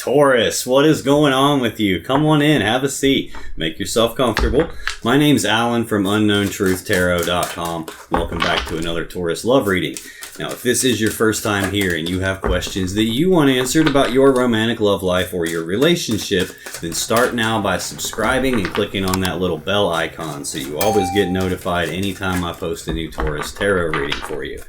Taurus, what is going on with you? Come on in, have a seat, make yourself comfortable. My name's Alan from UnknownTruthTarot.com. Welcome back to another Taurus love reading. Now, if this is your first time here and you have questions that you want answered about your romantic love life or your relationship, then start now by subscribing and clicking on that little bell icon so you always get notified anytime I post a new Taurus tarot reading for you.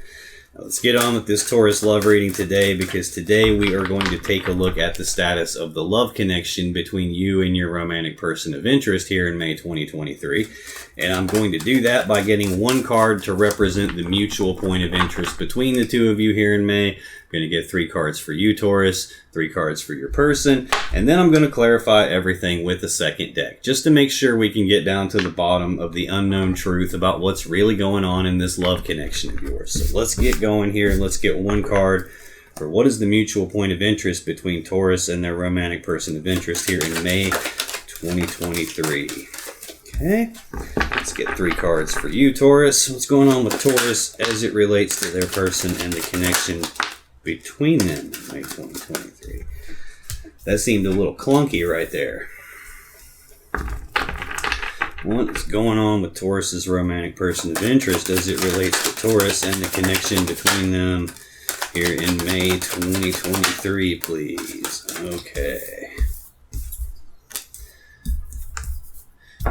Now, let's get on with this Taurus love reading today, because today we are going to take a look at the status of the love connection between you and your romantic person of interest here in May 2023. And I'm going to do that by getting one card to represent the mutual point of interest between the two of you here in May. I'm going to get 3 cards for you, Taurus, 3 cards for your person, and then I'm going to clarify everything with a second deck, just to make sure we can get down to the bottom of the unknown truth about what's really going on in this love connection of yours. So let's get going here and let's get one card for what is the mutual point of interest between Taurus and their romantic person of interest here in May 2023. Okay, let's get 3 cards for you, Taurus. What's going on with Taurus as it relates to their person and the connection between them in May 2023? That seemed a little clunky right there. What is going on with Taurus's romantic person of interest as it relates to Taurus and the connection between them here in May 2023, please? Okay.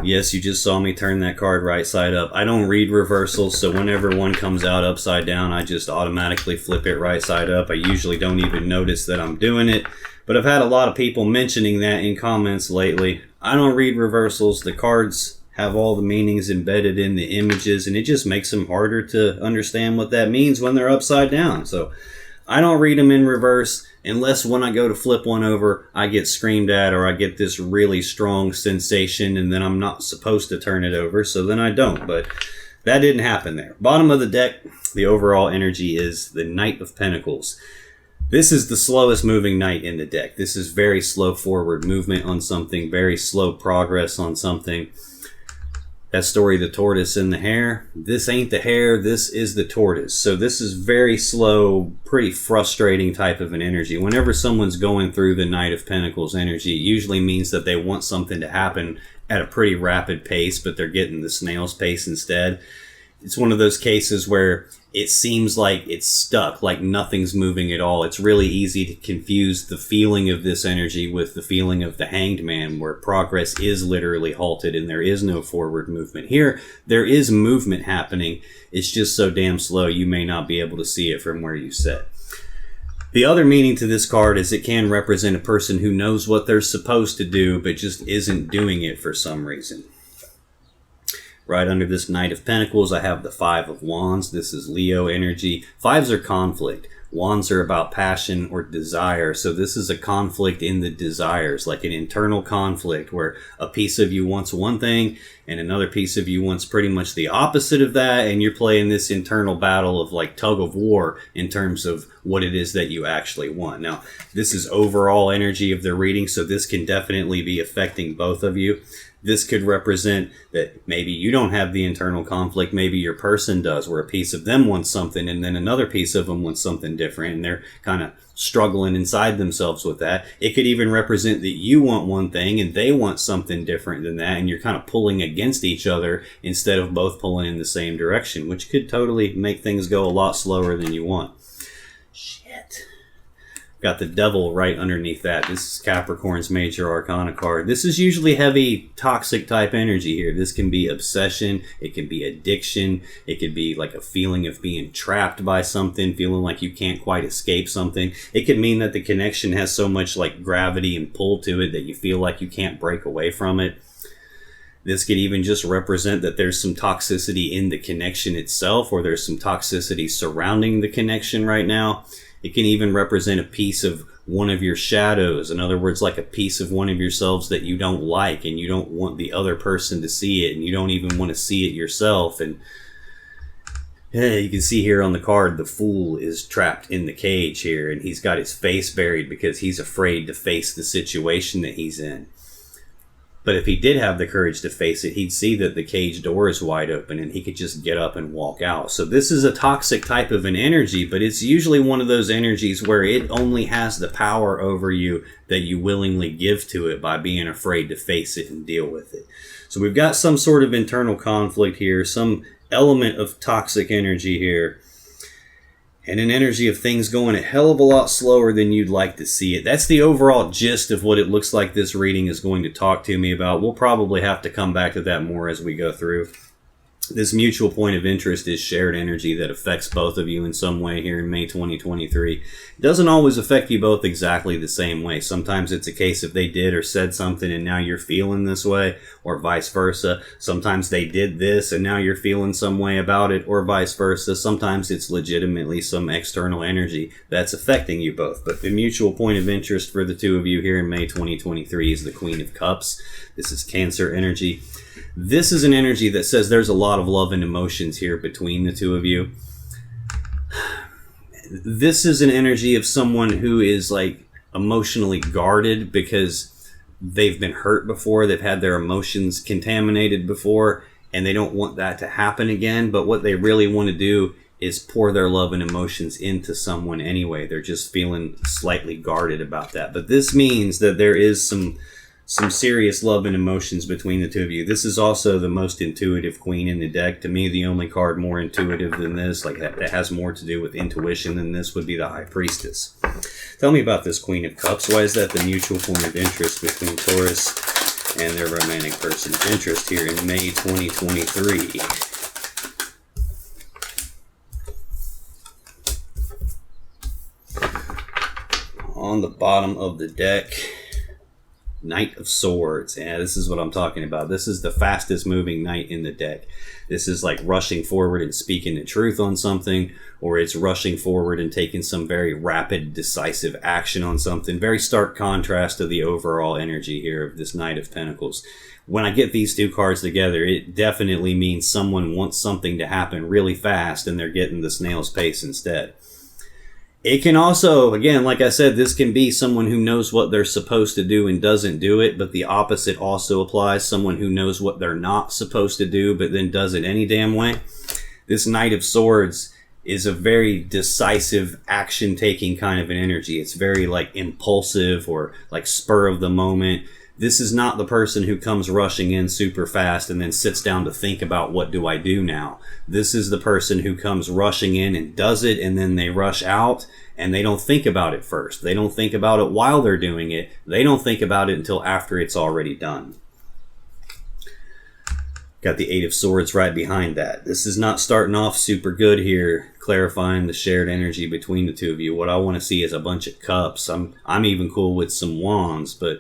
Yes, you just saw me turn that card right side up. I don't read reversals, so whenever one comes out upside down, I just automatically flip it right side up. I usually don't even notice that I'm doing it, but I've had a lot of people mentioning that in comments lately. I don't read reversals. The cards have all the meanings embedded in the images, and it just makes them harder to understand what that means when they're upside down. So I don't read them in reverse unless when I go to flip one over, I get screamed at or I get this really strong sensation and then I'm not supposed to turn it over, so then I don't. But that didn't happen there. Bottom of the deck, the overall energy is the Knight of Pentacles. This is the slowest moving knight in the deck. This is very slow forward movement on something, very slow progress on something. That story, the tortoise and the hare, this ain't the hare, this is the tortoise. So this is very slow, pretty frustrating type of an energy. Whenever someone's going through the Knight of Pentacles energy, it usually means that they want something to happen at a pretty rapid pace, but they're getting the snail's pace instead. It's one of those cases where it seems like it's stuck, like nothing's moving at all. It's really easy to confuse the feeling of this energy with the feeling of the Hanged Man, where progress is literally halted and there is no forward movement. Here, there is movement happening. It's just so damn slow you may not be able to see it from where you sit. The other meaning to this card is it can represent a person who knows what they're supposed to do, but just isn't doing it for some reason. Right under this Knight of Pentacles, I have the 5 of Wands. This is Leo energy. 5s are conflict. Wands are about passion or desire. So this is a conflict in the desires, like an internal conflict where a piece of you wants one thing and another piece of you wants pretty much the opposite of that. And you're playing this internal battle of like tug of war in terms of what it is that you actually want. Now, this is overall energy of the reading, so this can definitely be affecting both of you. This could represent that maybe you don't have the internal conflict, maybe your person does, where a piece of them wants something and then another piece of them wants something different, and they're kind of struggling inside themselves with that. It could even represent that you want one thing and they want something different than that, and you're kind of pulling against each other instead of both pulling in the same direction, which could totally make things go a lot slower than you want. Shit. Got the Devil right underneath that. This is Capricorn's Major Arcana card. This is usually heavy, toxic type energy here. This can be obsession. It can be addiction. It could be like a feeling of being trapped by something, feeling like you can't quite escape something. It could mean that the connection has so much like gravity and pull to it that you feel like you can't break away from it. This could even just represent that there's some toxicity in the connection itself, or there's some toxicity surrounding the connection right now. It can even represent a piece of one of your shadows. In other words, like a piece of one of yourselves that you don't like and you don't want the other person to see it, and you don't even want to see it yourself. And yeah, you can see here on the card, the Fool is trapped in the cage here, and he's got his face buried because he's afraid to face the situation that he's in. But if he did have the courage to face it, he'd see that the cage door is wide open and he could just get up and walk out. So this is a toxic type of an energy, but it's usually one of those energies where it only has the power over you that you willingly give to it by being afraid to face it and deal with it. So we've got some sort of internal conflict here, some element of toxic energy here, and an energy of things going a hell of a lot slower than you'd like to see it. That's the overall gist of what it looks like this reading is going to talk to me about. We'll probably have to come back to that more as we go through. This mutual point of interest is shared energy that affects both of you in some way here in May 2023. It doesn't always affect you both exactly the same way. Sometimes it's a case if they did or said something and now you're feeling this way, or vice versa. Sometimes they did this and now you're feeling some way about it, or vice versa. Sometimes it's legitimately some external energy that's affecting you both. But the mutual point of interest for the two of you here in May 2023 is the Queen of Cups. This is Cancer energy. This is an energy that says there's a lot of love and emotions here between the two of you. This is an energy of someone who is like emotionally guarded because they've been hurt before, they've had their emotions contaminated before, and they don't want that to happen again. But what they really want to do is pour their love and emotions into someone anyway. They're just feeling slightly guarded about that. But this means that there is some serious love and emotions between the two of you. This is also the most intuitive queen in the deck. To me, the only card more intuitive than this, like that has more to do with intuition than this, would be the High Priestess. Tell me about this Queen of Cups. Why is that the mutual point of interest between Taurus and their romantic person of interest here in May 2023? On the bottom of the deck, Knight of Swords. Yeah, this is what I'm talking about. This is the fastest moving knight in the deck. This is like rushing forward and speaking the truth on something, or it's rushing forward and taking some very rapid, decisive action on something. Very stark contrast to the overall energy here of this Knight of Pentacles. When I get these two cards together, it definitely means someone wants something to happen really fast and they're getting the snail's pace instead. It can also, again, like I said, this can be someone who knows what they're supposed to do and doesn't do it, but the opposite also applies. Someone who knows what they're not supposed to do, but then does it any damn way. This Knight of Swords is a very decisive, action-taking kind of an energy. It's very like impulsive or like spur of the moment. This is not the person who comes rushing in super fast and then sits down to think about what do I do now. This is the person who comes rushing in and does it, and then they rush out and they don't think about it first. They don't think about it while they're doing it. They don't think about it until after it's already done. Got the Eight of Swords right behind that. This is not starting off super good here, clarifying the shared energy between the two of you. What I want to see is a bunch of cups. I'm even cool with some wands, but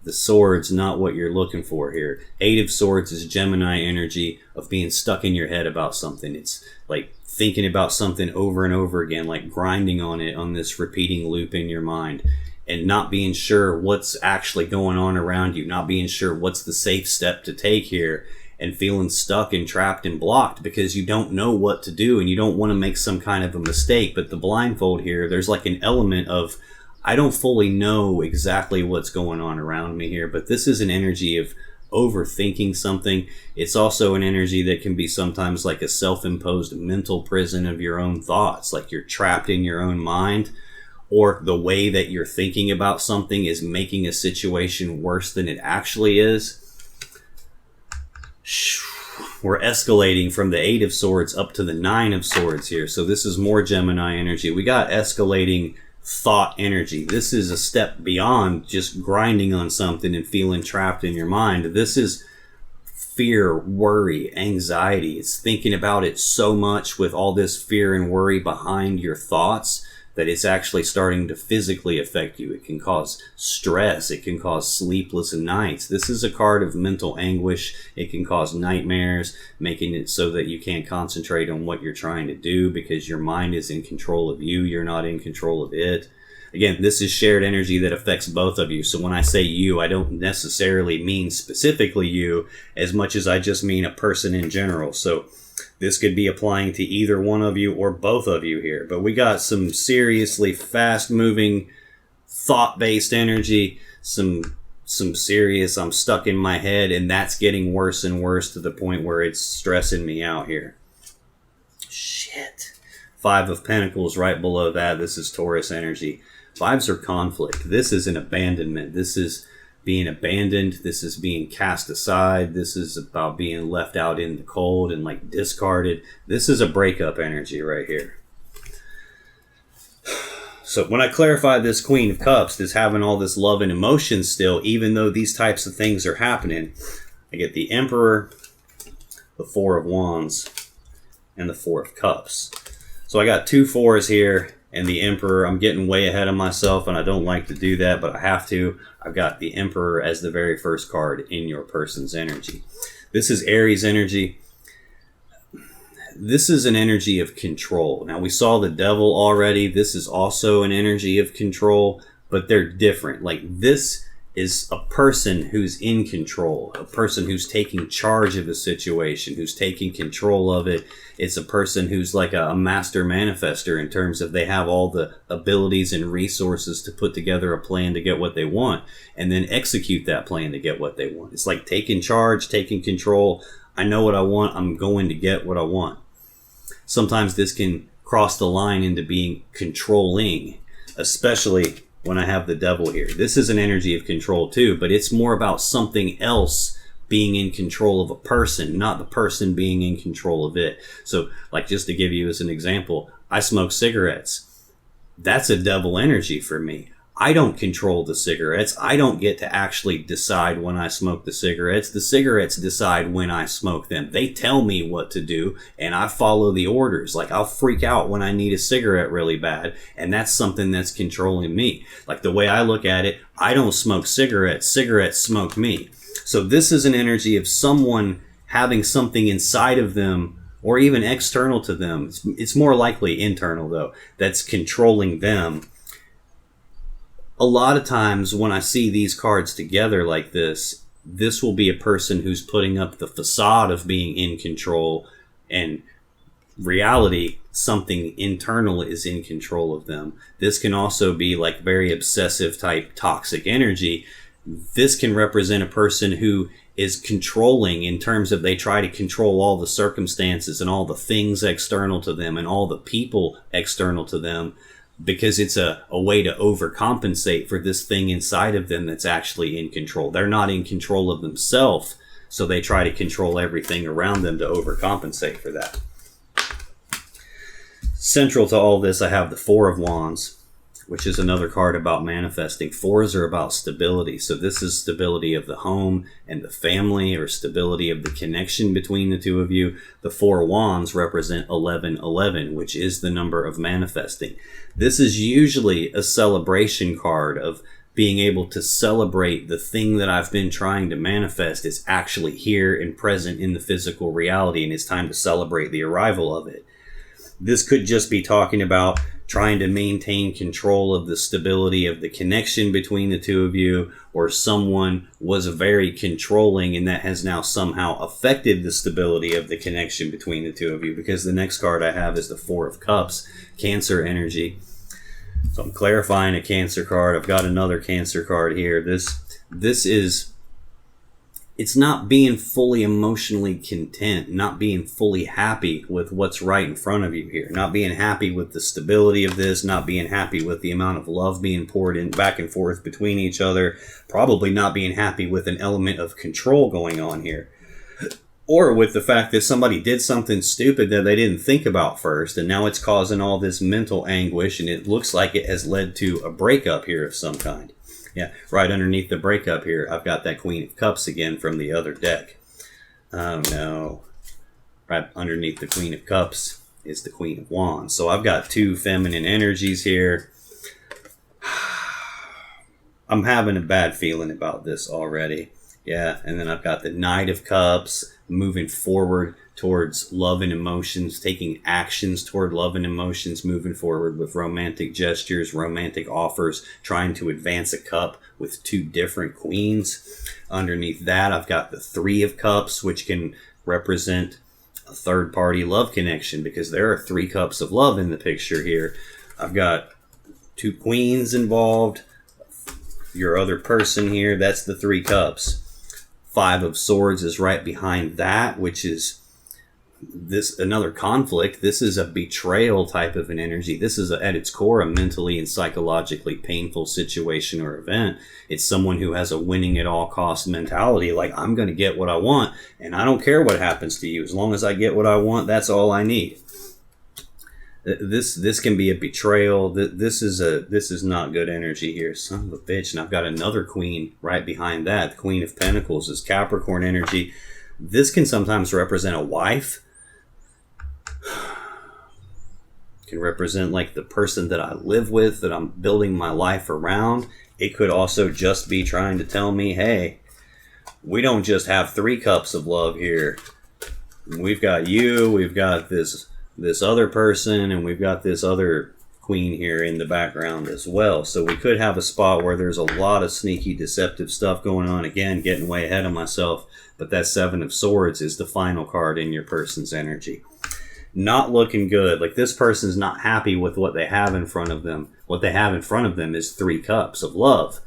the sword's not what you're looking for here. Eight of Swords is Gemini energy of being stuck in your head about something. It's like thinking about something over and over again, like grinding on it on this repeating loop in your mind, and not being sure what's actually going on around you, not being sure what's the safe step to take here, and feeling stuck and trapped and blocked because you don't know what to do and you don't want to make some kind of a mistake. But the blindfold here, there's like an element of, I don't fully know exactly what's going on around me here, but this is an energy of overthinking something. It's also an energy that can be sometimes like a self-imposed mental prison of your own thoughts, like you're trapped in your own mind, or the way that you're thinking about something is making a situation worse than it actually is. We're escalating from the Eight of Swords up to the Nine of Swords here, so this is more Gemini energy. We got escalating thought energy. This is a step beyond just grinding on something and feeling trapped in your mind. This is fear, worry, anxiety. It's thinking about it so much with all this fear and worry behind your thoughts that it's actually starting to physically affect you. It can cause stress. It can cause sleepless nights. This is a card of mental anguish. It can cause nightmares, making it so that you can't concentrate on what you're trying to do because your mind is in control of you. You're not in control of it. Again, this is shared energy that affects both of you. So when I say you, I don't necessarily mean specifically you as much as I just mean a person in general. So this could be applying to either one of you or both of you here. But we got some seriously fast-moving, thought-based energy, some some serious, I'm stuck in my head, and that's getting worse and worse to the point where it's stressing me out here. Shit. Five of Pentacles right below that. This is Taurus energy. Fives are conflict. This is an abandonment. This is being abandoned. This is being cast aside. This is about being left out in the cold and like discarded. This is a breakup energy right here. So when I clarify this Queen of Cups, this having all this love and emotion still, even though these types of things are happening, I get the Emperor, the Four of Wands, and the Four of Cups. So I got 2 fours here and the Emperor. I'm getting way ahead of myself and I don't like to do that, but I have to. I've got the Emperor as the very first card in your person's energy. This is Aries energy. This is an energy of control. Now, we saw the Devil already. This is also an energy of control, but they're different. Like, this is a person who's in control, a person who's taking charge of a situation, who's taking control of it. It's a person who's like a master manifester in terms of they have all the abilities and resources to put together a plan to get what they want and then execute that plan to get what they want. It's like taking charge, taking control. I know what I want. I'm going to get what I want. Sometimes this can cross the line into being controlling, especially when I have the Devil here. This is an energy of control too, but it's more about something else being in control of a person, not the person being in control of it. So, like, just to give you as an example, I smoke cigarettes. That's a Devil energy for me. I don't control the cigarettes. I don't get to actually decide when I smoke the cigarettes. The cigarettes decide when I smoke them. They tell me what to do, and I follow the orders. Like, I'll freak out when I need a cigarette really bad, and that's something that's controlling me. Like, the way I look at it, I don't smoke cigarettes. Cigarettes smoke me. So this is an energy of someone having something inside of them, or even external to them. It's more likely internal, though, that's controlling them. A lot of times when I see these cards together like this, this will be a person who's putting up the facade of being in control, and reality, something internal is in control of them. This can also be like very obsessive type toxic energy. This can represent a person who is controlling in terms of they try to control all the circumstances and all the things external to them and all the people external to them, because it's a way to overcompensate for this thing inside of them that's actually in control. They're not in control of themselves, so they try to control everything around them to overcompensate for that. Central to all this, I have the Four of Wands, which is another card about manifesting. Fours are about stability. So this is stability of the home and the family, or stability of the connection between the two of you. The Four Wands represent 1111, which is the number of manifesting. This is usually a celebration card of being able to celebrate the thing that I've been trying to manifest is actually here and present in the physical reality, and it's time to celebrate the arrival of it. This could just be talking about trying to maintain control of the stability of the connection between the two of you, or someone was very controlling and that has now somehow affected the stability of the connection between the two of you, because the next card I have is the Four of Cups, Cancer energy. So I'm clarifying a Cancer card. I've got another Cancer card here. This is, it's not being fully emotionally content, not being fully happy with what's right in front of you here, not being happy with the stability of this, not being happy with the amount of love being poured in back and forth between each other, probably not being happy with an element of control going on here, or with the fact that somebody did something stupid that they didn't think about first, and now it's causing all this mental anguish, and it looks like it has led to a breakup here of some kind. Yeah, right underneath the breakup here, I've got that Queen of Cups again from the other deck. Oh no. Right underneath the Queen of Cups is the Queen of Wands. So I've got two feminine energies here. I'm having a bad feeling about this already. Yeah, and then I've got the Knight of Cups, moving forward towards love and emotions, taking actions toward love and emotions, moving forward with romantic gestures, romantic offers, trying to advance a cup with two different queens. Underneath that, I've got the Three of Cups, which can represent a third-party love connection, because there are 3 cups of love in the picture here. I've got 2 queens involved, your other person here, that's the 3 cups. 5 of Swords is right behind that, which is this another conflict. This is a betrayal type of an energy. This is at its core a mentally and psychologically painful situation or event. It's someone who has a winning at all cost mentality, like I'm going to get what I want and I don't care what happens to you. As long as I get what I want, that's all I need. This can be a betrayal. This is not good energy here. Son of a bitch. And I've got another queen right behind that. The Queen of Pentacles is Capricorn energy. This can sometimes represent a wife. Can represent like the person that I live with, that I'm building my life around. It could also just be trying to tell me, hey, we don't just have 3 cups of love here. We've got you, we've got this other person, and we've got this other queen here in the background as well. So we could have a spot where there's a lot of sneaky, deceptive stuff going on. Again, getting way ahead of myself, but that 7 of Swords is the final card in your person's energy. Not looking good. Like this person's not happy with what they have in front of them. What they have in front of them is 3 cups of love.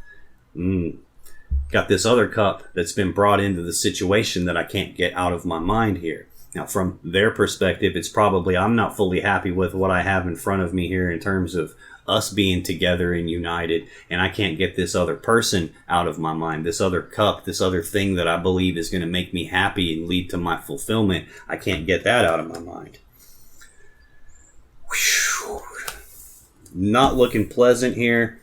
Got this other cup that's been brought into the situation that I can't get out of my mind here. Now, from their perspective, it's probably I'm not fully happy with what I have in front of me here in terms of us being together and united, and I can't get this other person out of my mind, this other cup, this other thing that I believe is going to make me happy and lead to my fulfillment. I can't get that out of my mind. Whew. Not looking pleasant here.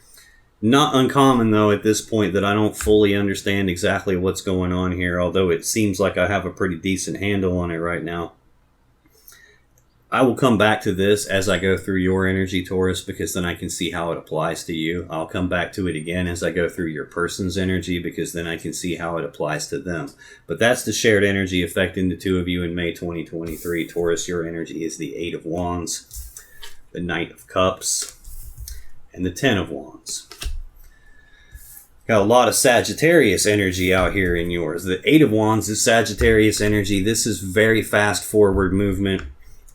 Not uncommon, though, at this point that I don't fully understand exactly what's going on here, although it seems like I have a pretty decent handle on it right now. I will come back to this as I go through your energy, Taurus, because then I can see how it applies to you. I'll come back to it again as I go through your person's energy, because then I can see how it applies to them. But that's the shared energy affecting the 2 of you in May 2023. Taurus, your energy is the 8 of Wands, the Knight of Cups, and the 10 of Wands. Got a lot of Sagittarius energy out here in yours. The 8 of Wands is Sagittarius energy. This is very fast forward movement.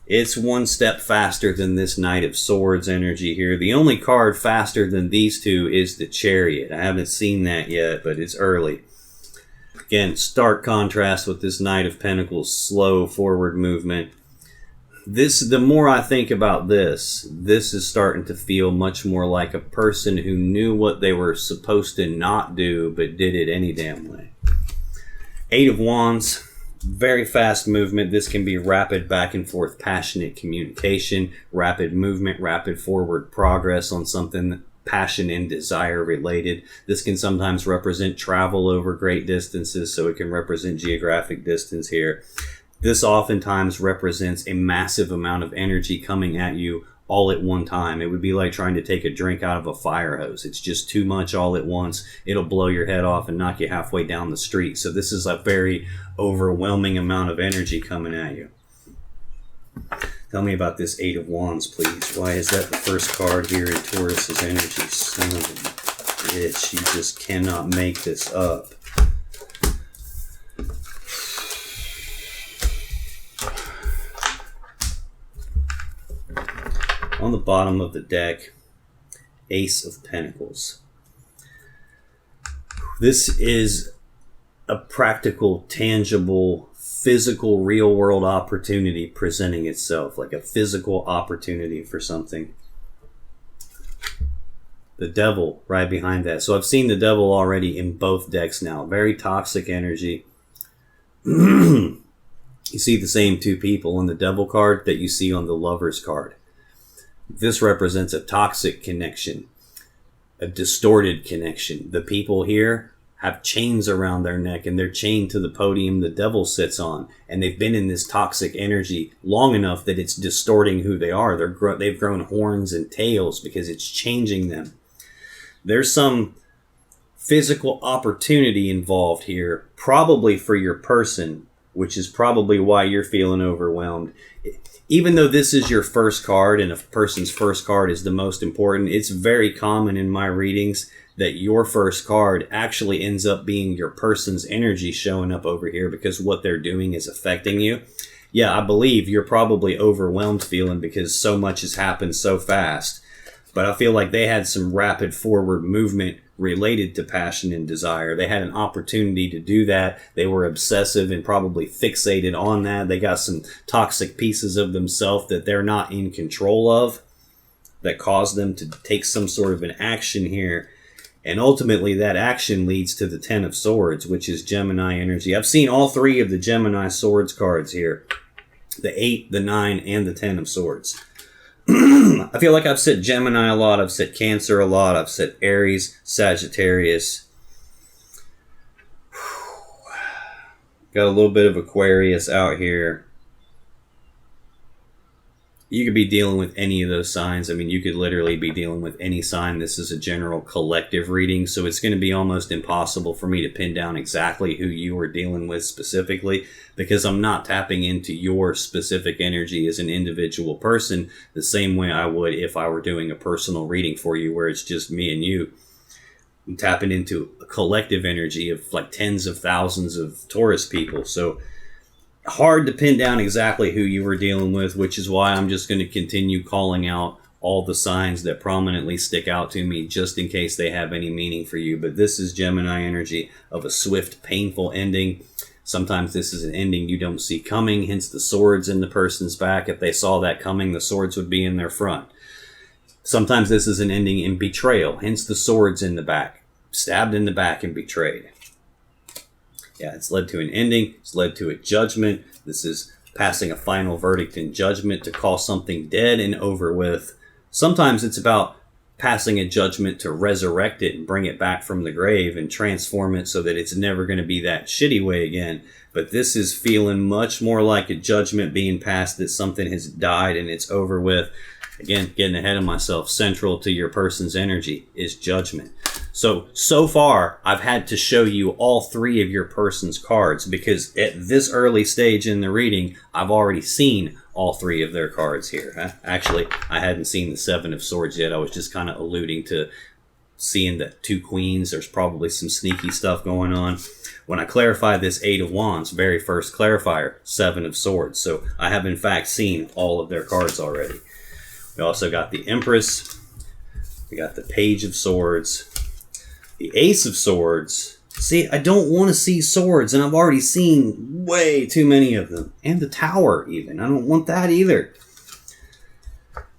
It's 1 step faster than this Knight of Swords energy here. The only card faster than these 2 is the Chariot. I haven't seen that yet, but it's early. Again, stark contrast with this Knight of Pentacles, slow forward movement. The more I think about this is starting to feel much more like a person who knew what they were supposed to not do, but did it any damn way. 8 of Wands, very fast movement. This can be rapid back and forth, passionate communication, rapid movement, rapid forward progress on something passion and desire related. This can sometimes represent travel over great distances, so it can represent geographic distance here. This oftentimes represents a massive amount of energy coming at you all at one time. It would be like trying to take a drink out of a fire hose. It's just too much all at once. It'll blow your head off and knock you halfway down the street. So this is a very overwhelming amount of energy coming at you. Tell me about this 8 of Wands, please. Why is that the first card here in Taurus's energy? Son of a bitch, you just cannot make this up. On the bottom of the deck, Ace of Pentacles. This is a practical, tangible, physical, real-world opportunity presenting itself, like a physical opportunity for something. The Devil right behind that. So I've seen the Devil already in both decks now. Very toxic energy. You see the same 2 people on the Devil card that you see on the Lover's card. This represents a toxic connection, a distorted connection. The people here have chains around their neck, and they're chained to the podium the Devil sits on. And they've been in this toxic energy long enough that it's distorting who they are. They've grown horns and tails because it's changing them. There's some physical opportunity involved here, probably for your person, which is probably why you're feeling overwhelmed. Even though this is your first card and a person's first card is the most important, it's very common in my readings that your first card actually ends up being your person's energy showing up over here because what they're doing is affecting you. Yeah, I believe you're probably overwhelmed feeling because so much has happened so fast. But I feel like they had some rapid forward movement related to passion and desire. They had an opportunity to do that. They were obsessive and probably fixated on that. They got some toxic pieces of themselves that they're not in control of that caused them to take some sort of an action here. And ultimately that action leads to the Ten of Swords, which is Gemini energy. I've seen all three of the Gemini Swords cards here. The 8, the 9, and the 10 of Swords. I feel like I've said Gemini a lot. I've said Cancer a lot. I've said Aries, Sagittarius. Got a little bit of Aquarius out here. You could be dealing with any of those signs. I mean, you could literally be dealing with any sign. This is a general collective reading, so it's going to be almost impossible for me to pin down exactly who you are dealing with specifically, because I'm not tapping into your specific energy as an individual person the same way I would if I were doing a personal reading for you where it's just me and you. I'm tapping into a collective energy of like tens of thousands of Taurus people, so hard to pin down exactly who you were dealing with, which is why I'm just going to continue calling out all the signs that prominently stick out to me just in case they have any meaning for you. But this is Gemini energy of a swift, painful ending. Sometimes this is an ending you don't see coming, hence the swords in the person's back. If they saw that coming, the swords would be in their front. Sometimes this is an ending in betrayal, hence the swords in the back. Stabbed in the back and betrayed. Yeah, it's led to an ending. It's led to a judgment. This is passing a final verdict in judgment to call something dead and over with. Sometimes it's about passing a judgment to resurrect it and bring it back from the grave and transform it so that it's never going to be that shitty way again. But this is feeling much more like a judgment being passed, that something has died and it's over with. Again, getting ahead of myself, central to your person's energy is judgment. So far, I've had to show you all three of your person's cards because at this early stage in the reading, I've already seen all three of their cards here. Actually, I hadn't seen the Seven of Swords yet. I was just kind of alluding to seeing the two queens. There's probably some sneaky stuff going on. When I clarify this Eight of Wands, very first clarifier, Seven of Swords. So I have in fact seen all of their cards already. We also got the Empress. We got the Page of Swords. The Ace of Swords. See, I don't want to see swords, and I've already seen way too many of them. And the Tower, even. I don't want that either.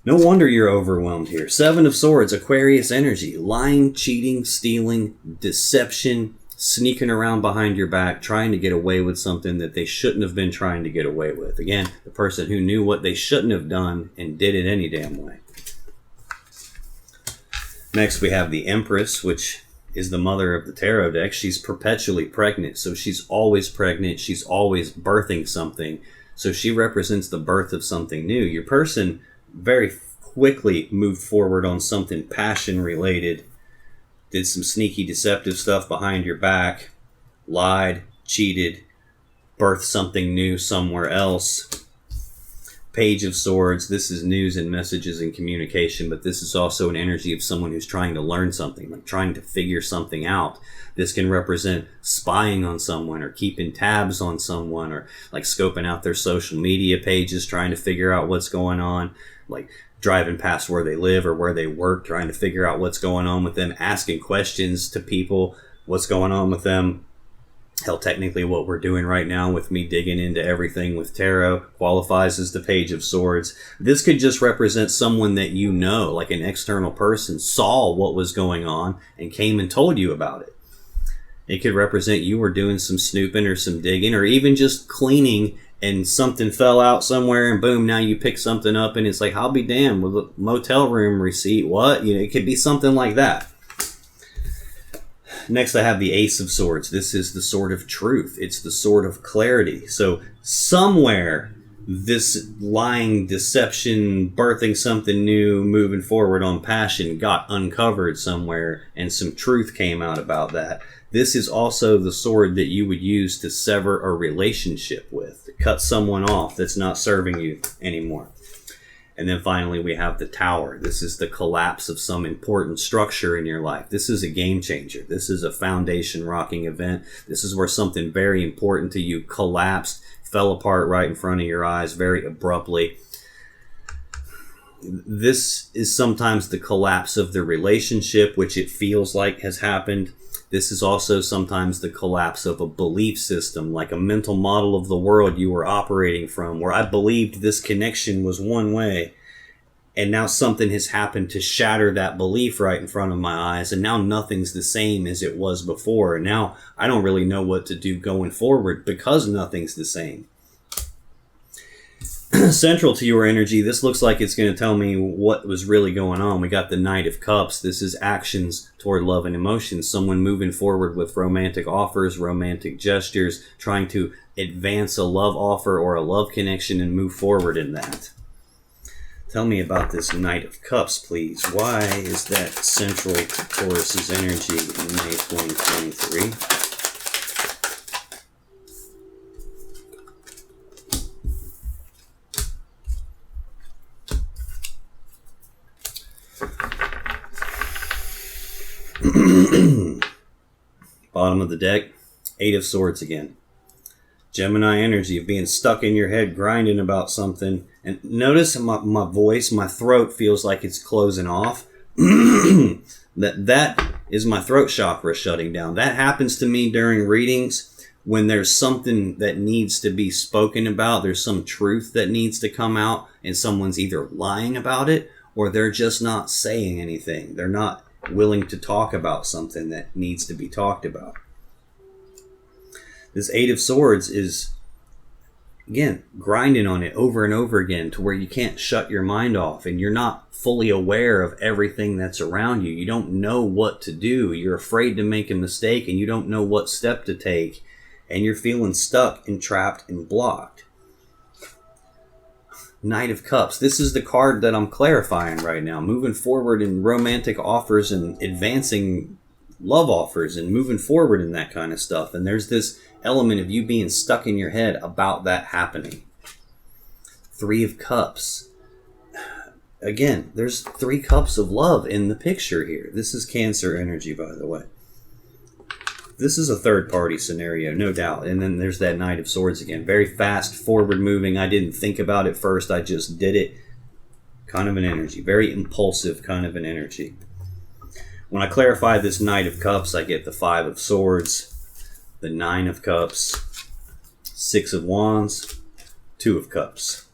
No wonder you're overwhelmed here. Seven of Swords, Aquarius energy. Lying, cheating, stealing, deception, sneaking around behind your back, trying to get away with something that they shouldn't have been trying to get away with. Again, the person who knew what they shouldn't have done and did it any damn way. Next, we have the Empress, which is the mother of the tarot deck. She's perpetually pregnant, so she's always pregnant. She's always birthing something, so she represents the birth of something new. Your person very quickly moved forward on something passion related, did some sneaky deceptive stuff behind your back, lied, cheated, birthed something new somewhere else. Page of Swords, this is news and messages and communication, but this is also an energy of someone who's trying to learn something, like trying to figure something out. This can represent spying on someone or keeping tabs on someone or like scoping out their social media pages, trying to figure out what's going on, like driving past where they live or where they work, trying to figure out what's going on with them, asking questions to people, what's going on with them. Hell, technically what we're doing right now with me digging into everything with tarot qualifies as the Page of Swords. This could just represent someone that you know, like an external person, saw what was going on and came and told you about it. It could represent you were doing some snooping or some digging or even just cleaning and something fell out somewhere and boom, now you pick something up and it's like, I'll be damned, with a motel room receipt, what? You know, it could be something like that. Next, I have the Ace of Swords. This is the sword of truth. It's the sword of clarity. So somewhere, this lying, deception, birthing something new, moving forward on passion got uncovered somewhere, and some truth came out about that. This is also the sword that you would use to sever a relationship with, to cut someone off that's not serving you anymore. And then finally, we have the Tower. This is the collapse of some important structure in your life. This is a game changer. This is a foundation rocking event. This is where something very important to you collapsed, fell apart right in front of your eyes very abruptly. This is sometimes the collapse of the relationship, which it feels like has happened. This is also sometimes the collapse of a belief system, like a mental model of the world you were operating from, where I believed this connection was one way, and now something has happened to shatter that belief right in front of my eyes, and now nothing's the same as it was before. And now I don't really know what to do going forward because nothing's the same. Central to your energy, this looks like it's going to tell me what was really going on. We got the Knight of Cups. This is actions toward love and emotions. Someone moving forward with romantic offers, romantic gestures, trying to advance a love offer or a love connection and move forward in that. Tell me about this Knight of Cups, please. Why is that central to Taurus's energy in May 2023? Bottom of the deck, Eight of Swords again. Gemini energy of being stuck in your head, grinding about something. And notice my voice, my throat feels like it's closing off. That is my throat chakra shutting down. That happens to me during readings when there's something that needs to be spoken about. There's some truth that needs to come out, and someone's either lying about it or they're just not saying anything. They're not willing to talk about something that needs to be talked about. This Eight of Swords is, again, grinding on it over and over again to where you can't shut your mind off and you're not fully aware of everything that's around you. You don't know what to do. You're afraid to make a mistake and you don't know what step to take, and you're feeling stuck and trapped and blocked. Knight of Cups. This is the card that I'm clarifying right now. Moving forward in romantic offers and advancing love offers and moving forward in that kind of stuff. And there's this element of you being stuck in your head about that happening. Three of Cups. Again, there's 3 cups of love in the picture here. This is Cancer energy, by the way. This is a third party scenario, no doubt. And then there's that Knight of Swords again. Very fast, forward moving. I didn't think about it first. I just did it. Kind of an energy. Very impulsive kind of an energy. When I clarify this Knight of Cups, I get the 5 of Swords, the 9 of Cups, 6 of Wands, 2 of Cups.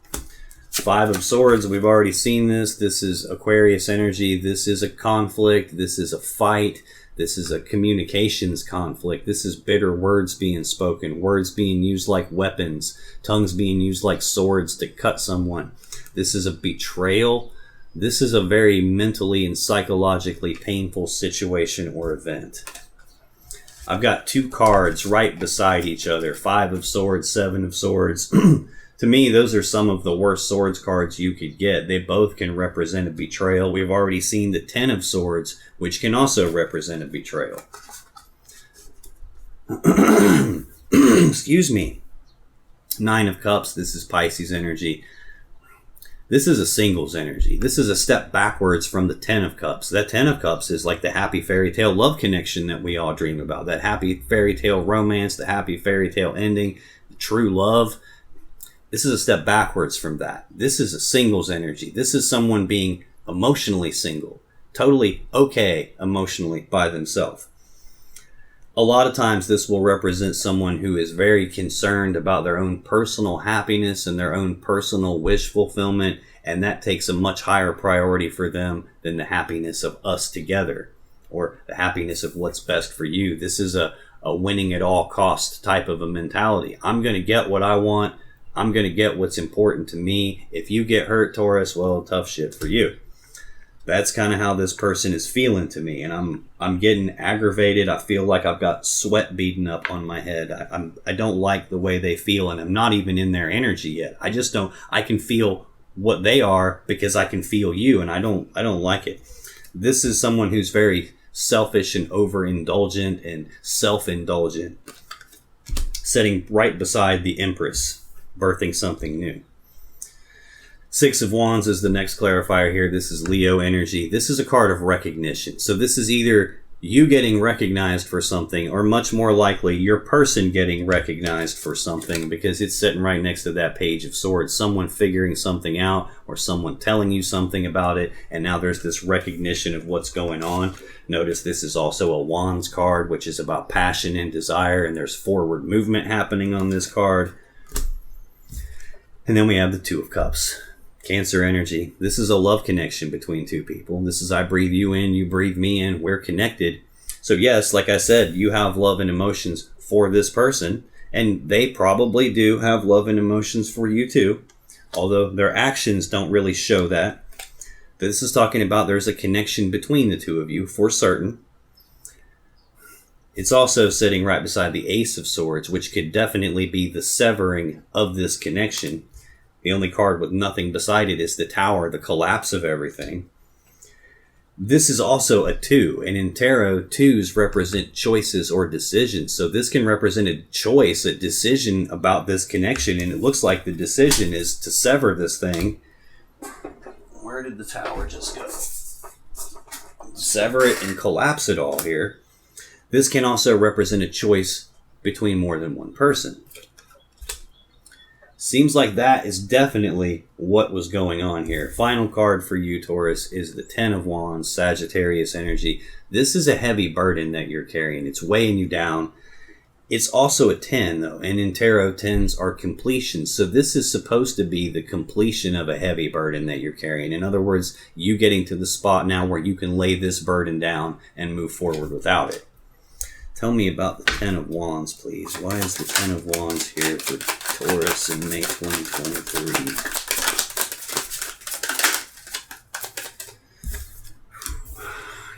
5 of Swords, we've already seen this. This is Aquarius energy. This is a conflict. This is a fight. This is a communications conflict. This is bitter words being spoken, words being used like weapons, tongues being used like swords to cut someone. This is a betrayal. This is a very mentally and psychologically painful situation or event. I've got 2 cards right beside each other, 5 of Swords, 7 of Swords. To me, those are some of the worst swords cards you could get. They both can represent a betrayal. We've already seen the 10 of Swords, which can also represent a betrayal. Excuse me. 9 of Cups, this is Pisces energy. This is a singles energy. This is a step backwards from the 10 of Cups. That 10 of Cups is like the happy fairy tale love connection that we all dream about. That happy fairy tale romance, the happy fairy tale ending, the true love. This is a step backwards from that. This is a singles energy. This is someone being emotionally single, totally okay emotionally by themselves. A lot of times this will represent someone who is very concerned about their own personal happiness and their own personal wish fulfillment, and that takes a much higher priority for them than the happiness of us together or the happiness of what's best for you. This is a winning at all costs type of a mentality. I'm going to get what I want. I'm going to get what's important to me. If you get hurt, Taurus, well, tough shit for you. That's kind of how this person is feeling to me, and I'm getting aggravated. I feel like I've got sweat beating up on my head. I don't like the way they feel, and I'm not even in their energy yet. I just don't. I can feel what they are because I can feel you, and I don't like it. This is someone who's very selfish and overindulgent and self-indulgent, sitting right beside the Empress, birthing something new. 6 of Wands is the next clarifier here. This is Leo energy. This is a card of recognition. So this is either you getting recognized for something, or much more likely your person getting recognized for something, because it's sitting right next to that Page of Swords. Someone figuring something out, or someone telling you something about it, and now there's this recognition of what's going on. Notice this is also a Wands card, which is about passion and desire, and there's forward movement happening on this card. And then we have the Two of Cups. Cancer energy. This is a love connection between two people. This is I breathe you in, you breathe me in, we're connected. So yes, like I said, you have love and emotions for this person, and they probably do have love and emotions for you too, although their actions don't really show that. This is talking about there's a connection between the two of you for certain. It's also sitting right beside the Ace of Swords, which could definitely be the severing of this connection. The only card with nothing beside it is the Tower, the collapse of everything. This is also a 2, and in tarot, 2s represent choices or decisions. So this can represent a choice, a decision about this connection, and it looks like the decision is to sever this thing. Where did the Tower just go? Sever it and collapse it all here. This can also represent a choice between more than one person. Seems like that is definitely what was going on here. Final card for you, Taurus, is the Ten of Wands, Sagittarius energy. This is a heavy burden that you're carrying. It's weighing you down. It's also a 10, though, and in tarot, 10s are completion. So this is supposed to be the completion of a heavy burden that you're carrying. In other words, you getting to the spot now where you can lay this burden down and move forward without it. Tell me about the Ten of Wands, please. Why is the Ten of Wands here for Taurus in May 2023?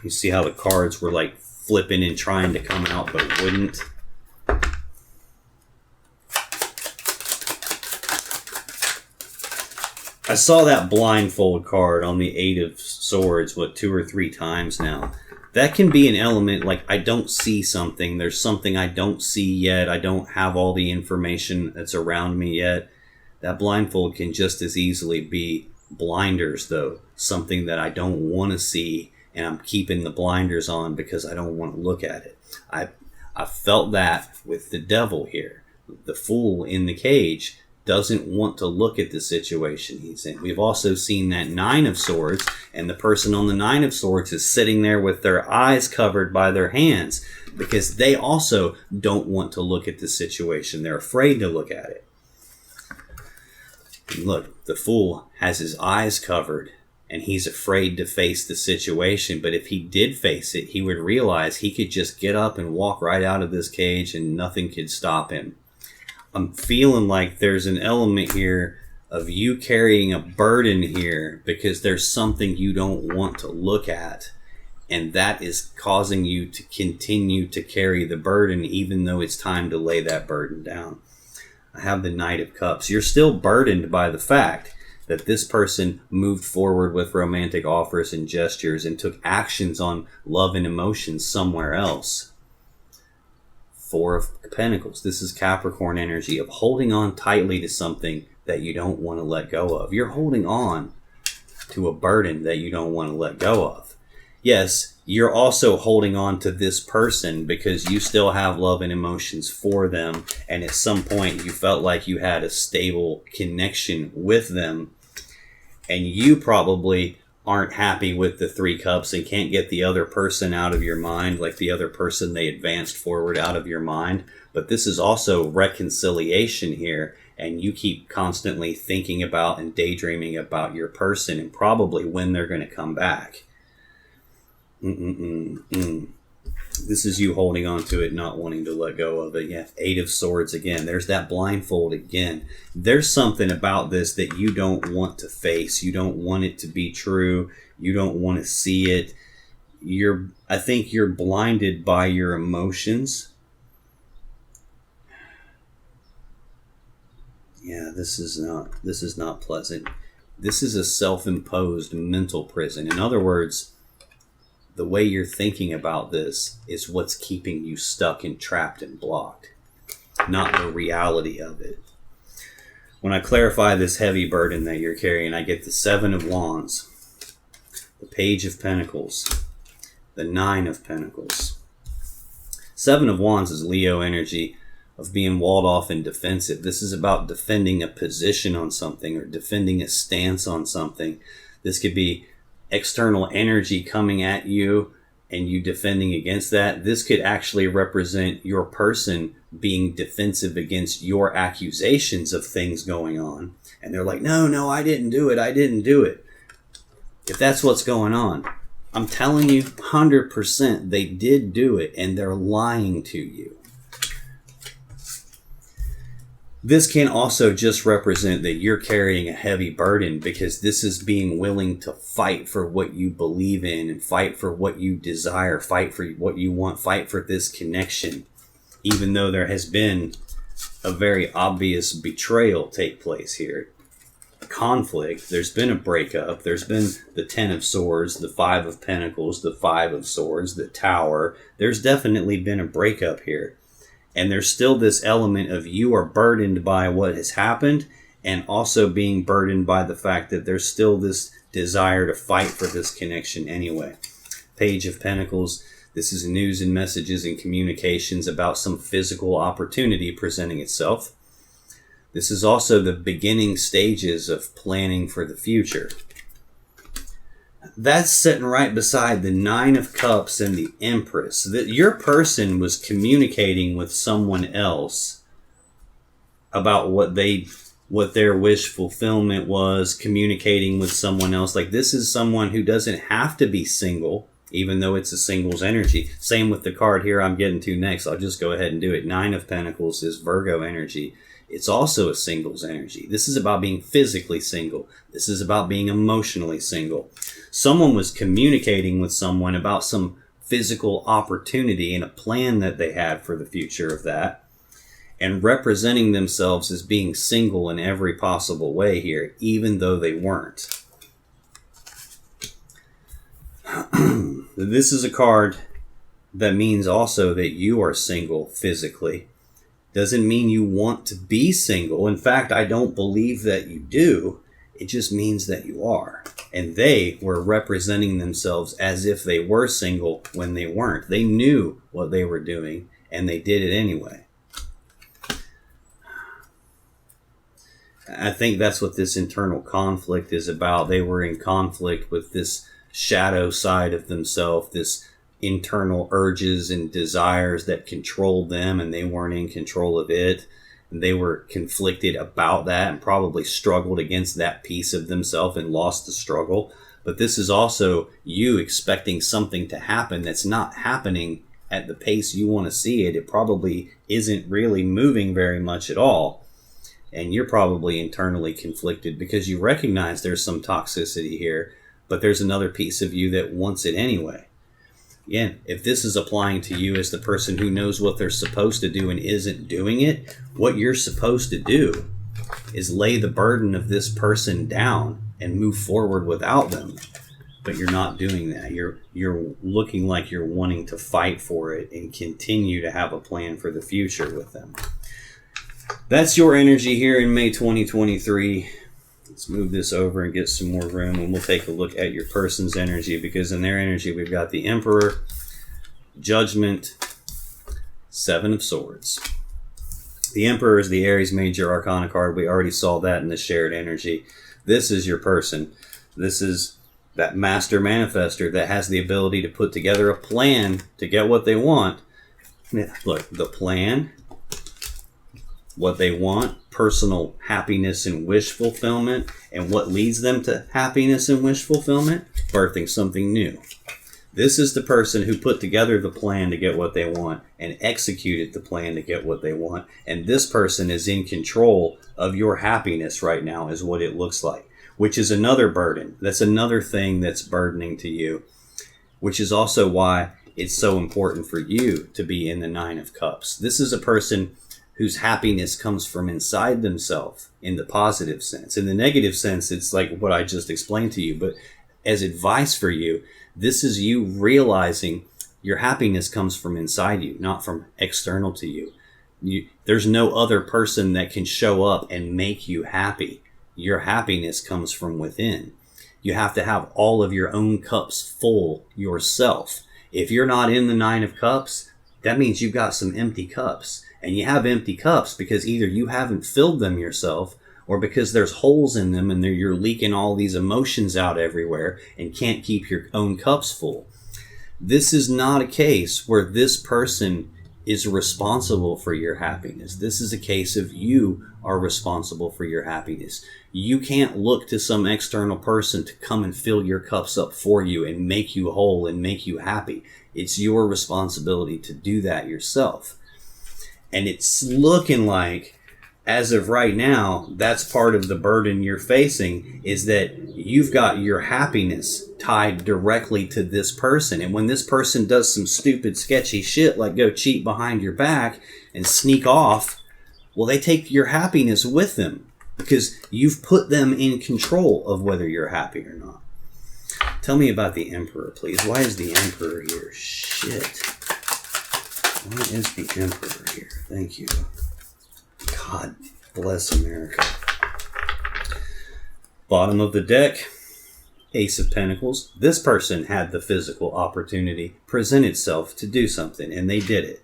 You see how the cards were like flipping and trying to come out but wouldn't? I saw that blindfold card on the Eight of Swords, 2 or 3 times now. That can be an element like I don't see something. There's something I don't see yet. I don't have all the information that's around me yet. That blindfold can just as easily be blinders, though. Something that I don't want to see, and I'm keeping the blinders on because I don't want to look at it. I felt that with the Devil here. The Fool in the cage doesn't want to look at the situation he's in. We've also seen that Nine of Swords, and the person on the Nine of Swords is sitting there with their eyes covered by their hands because they also don't want to look at the situation. They're afraid to look at it. And look, the Fool has his eyes covered and he's afraid to face the situation. But if he did face it, he would realize he could just get up and walk right out of this cage and nothing could stop him. I'm feeling like there's an element here of you carrying a burden here because there's something you don't want to look at, and that is causing you to continue to carry the burden even though it's time to lay that burden down. I have the Knight of Cups. You're still burdened by the fact that this person moved forward with romantic offers and gestures and took actions on love and emotions somewhere else. Four of Pentacles. This is Capricorn energy of holding on tightly to something that you don't want to let go of. You're holding on to a burden that you don't want to let go of. Yes, you're also holding on to this person because you still have love and emotions for them, and at some point you felt like you had a stable connection with them, and you probably aren't happy with the 3 cups and can't get the other person out of your mind, like the other person they advanced forward out of your mind. But this is also reconciliation here, and you keep constantly thinking about and daydreaming about your person and probably when they're going to come back. This is you holding on to it, not wanting to let go of it. Yeah, 8 of Swords again. There's that blindfold again. There's something about this that you don't want to face. You don't want it to be true. You don't want to see it. I think you're blinded by your emotions. Yeah, this is not pleasant. This is a self-imposed mental prison. In other words, the way you're thinking about this is what's keeping you stuck and trapped and blocked, not the reality of it. When I clarify this heavy burden that you're carrying, I get the 7 of Wands, the Page of Pentacles, the Nine of Pentacles. Seven of Wands is Leo energy of being walled off and defensive. This is about defending a position on something or defending a stance on something. This could be external energy coming at you and you defending against that. This could actually represent your person being defensive against your accusations of things going on. And they're like, no, I didn't do it. I didn't do it. If that's what's going on, I'm telling you 100% they did do it and they're lying to you. This can also just represent that you're carrying a heavy burden, because this is being willing to fight for what you believe in and fight for what you desire, fight for what you want, fight for this connection, even though there has been a very obvious betrayal take place here. Conflict, there's been a breakup, there's been the Ten of Swords, the Five of Pentacles, the Five of Swords, the Tower. There's definitely been a breakup here. And there's still this element of you are burdened by what has happened, and also being burdened by the fact that there's still this desire to fight for this connection anyway. Page of Pentacles, this is news and messages and communications about some physical opportunity presenting itself. This is also the beginning stages of planning for the future. That's sitting right beside the Nine of Cups and the Empress. That your person was communicating with someone else about what their wish fulfillment was, communicating with someone else. Like, this is someone who doesn't have to be single, even though it's a singles energy. Same with the card here I'm getting to next. I'll just go ahead and do it. Nine of Pentacles is Virgo energy. It's also a singles energy. This is about being physically single. This is about being emotionally single. Someone was communicating with someone about some physical opportunity and a plan that they had for the future of that, and representing themselves as being single in every possible way here, even though they weren't. This is a card that means also that you are single physically. Doesn't mean you want to be single. In fact, I don't believe that you do. It just means that you are. And they were representing themselves as if they were single when they weren't. They knew what they were doing, and they did it anyway. I think that's what this internal conflict is about. They were in conflict with this shadow side of themselves, this internal urges and desires that controlled them, and they weren't in control of it. And they were conflicted about that and probably struggled against that piece of themselves and lost the struggle. But this is also you expecting something to happen that's not happening at the pace you want to see it. It probably isn't really moving very much at all. And you're probably internally conflicted because you recognize there's some toxicity here, but there's another piece of you that wants it anyway. Again, if this is applying to you as the person who knows what they're supposed to do and isn't doing it, what you're supposed to do is lay the burden of this person down and move forward without them. But you're not doing that. You're looking like you're wanting to fight for it and continue to have a plan for the future with them. That's your energy here in May 2023. Let's move this over and get some more room, and we'll take a look at your person's energy, because in their energy we've got the Emperor, Judgment, Seven of Swords. The Emperor is the Aries Major Arcana card. We already saw that in the shared energy. This is your person. This is that master manifester that has the ability to put together a plan to get what they want. Look, the plan, what they want, personal happiness and wish fulfillment, and what leads them to happiness and wish fulfillment, birthing something new. This is the person who put together the plan to get what they want and executed the plan to get what they want. And this person is in control of your happiness right now, is what it looks like, which is another burden. That's another thing that's burdening to you, which is also why it's so important for you to be in the Nine of Cups. This is a person whose happiness comes from inside themselves in the positive sense. In the negative sense, it's like what I just explained to you. But as advice for you, this is you realizing your happiness comes from inside you, not from external to you. There's no other person that can show up and make you happy. Your happiness comes from within. You have to have all of your own cups full yourself. If you're not in the Nine of Cups, that means you've got some empty cups. And you have empty cups because either you haven't filled them yourself, or because there's holes in them and you're leaking all these emotions out everywhere and can't keep your own cups full. This is not a case where this person is responsible for your happiness. This is a case of you are responsible for your happiness. You can't look to some external person to come and fill your cups up for you and make you whole and make you happy. It's your responsibility to do that yourself. And it's looking like, as of right now, that's part of the burden you're facing, is that you've got your happiness tied directly to this person. And when this person does some stupid, sketchy shit, like go cheat behind your back and sneak off, well, they take your happiness with them because you've put them in control of whether you're happy or not. Tell me about the Emperor, please. Why is the Emperor here? Shit. Why is the Emperor here? Thank you. God bless America. Bottom of the deck, Ace of Pentacles. This person had the physical opportunity present itself to do something, and they did it.